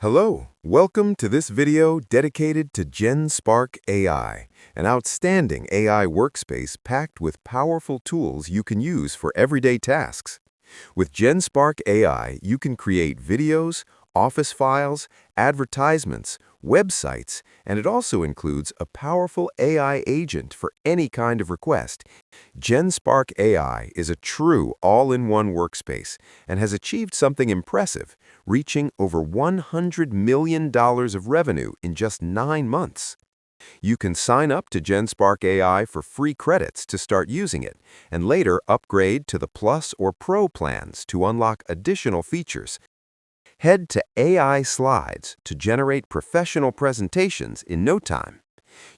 Hello, welcome to this video dedicated to Genspark AI, an outstanding AI workspace packed with powerful tools you can use for everyday tasks. With Genspark AI, you can create videos, office files, advertisements, websites, and it also includes a powerful AI agent for any kind of request. Genspark AI is a true all-in-one workspace and has achieved something impressive, reaching over $100 million of revenue in just 9 months. You can sign up to Genspark AI for free credits to start using it, and later upgrade to the Plus or Pro plans to unlock additional features. Head to AI Slides to generate professional presentations in no time.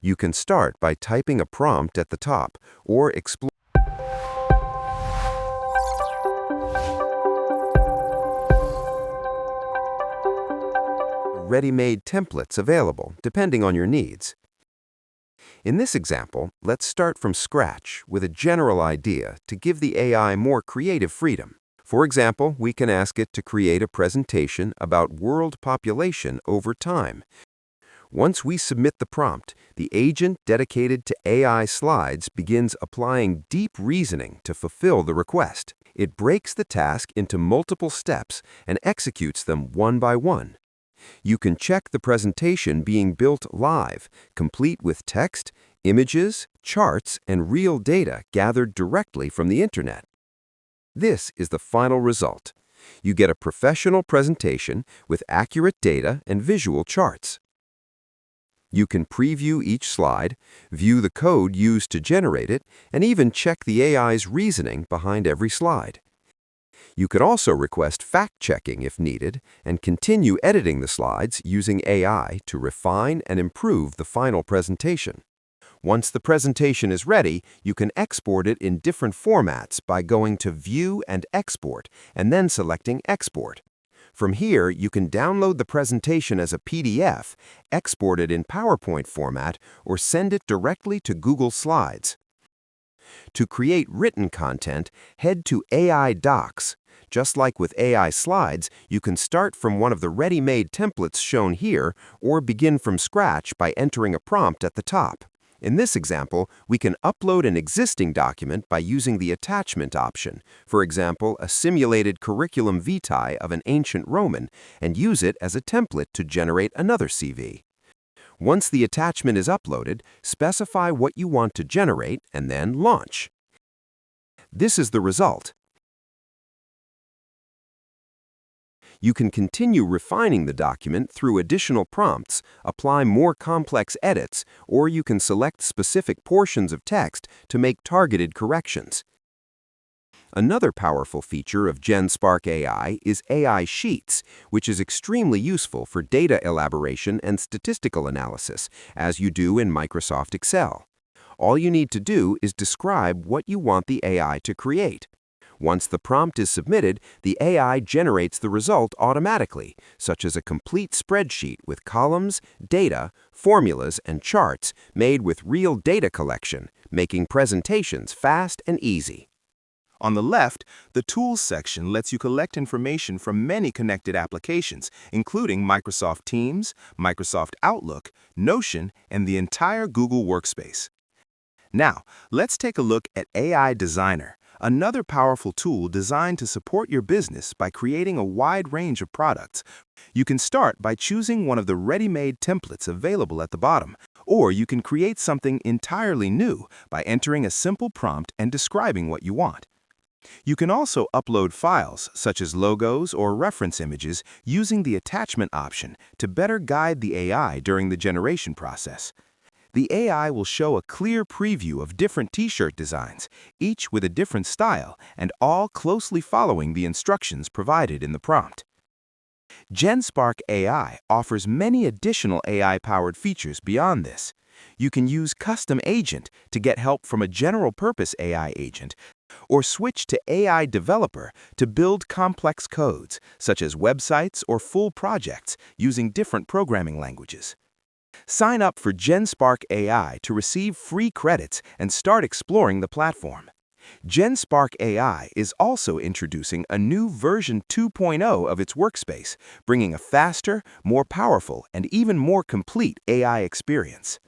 You can start by typing a prompt at the top or explore ready-made templates available, depending on your needs. In this example, let's start from scratch with a general idea to give the AI more creative freedom. For example, we can ask it to create a presentation about world population over time. Once we submit the prompt, the agent dedicated to AI Slides begins applying deep reasoning to fulfill the request. It breaks the task into multiple steps and executes them one by one. You can check the presentation being built live, complete with text, images, charts, and real data gathered directly from the internet. This is the final result. You get a professional presentation with accurate data and visual charts. You can preview each slide, view the code used to generate it, and even check the AI's reasoning behind every slide. You could also request fact-checking if needed and continue editing the slides using AI to refine and improve the final presentation. Once the presentation is ready, you can export it in different formats by going to View and Export and then selecting Export. From here, you can download the presentation as a PDF, export it in PowerPoint format, or send it directly to Google Slides. To create written content, head to AI Docs. Just like with AI Slides, you can start from one of the ready-made templates shown here or begin from scratch by entering a prompt at the top. In this example, we can upload an existing document by using the attachment option, for example, a simulated curriculum vitae of an ancient Roman, and use it as a template to generate another CV. Once the attachment is uploaded, specify what you want to generate and then launch. This is the result. You can continue refining the document through additional prompts, apply more complex edits, or you can select specific portions of text to make targeted corrections. Another powerful feature of Genspark AI is AI Sheets, which is extremely useful for data elaboration and statistical analysis, as you do in Microsoft Excel. All you need to do is describe what you want the AI to create. Once the prompt is submitted, the AI generates the result automatically, such as a complete spreadsheet with columns, data, formulas, and charts made with real data collection, making presentations fast and easy. On the left, the Tools section lets you collect information from many connected applications, including Microsoft Teams, Microsoft Outlook, Notion, and the entire Google Workspace. Now, let's take a look at AI Designer, another powerful tool designed to support your business by creating a wide range of products. You can start by choosing one of the ready-made templates available at the bottom, or you can create something entirely new by entering a simple prompt and describing what you want. You can also upload files, such as logos or reference images, using the attachment option to better guide the AI during the generation process. The AI will show a clear preview of different t-shirt designs, each with a different style and all closely following the instructions provided in the prompt. Genspark AI offers many additional AI-powered features beyond this. You can use Custom Agent to get help from a general-purpose AI agent, or switch to AI Developer to build complex codes, such as websites or full projects, using different programming languages. Sign up for Genspark AI to receive free credits and start exploring the platform. Genspark AI is also introducing a new version 2.0 of its workspace, bringing a faster, more powerful, and even more complete AI experience.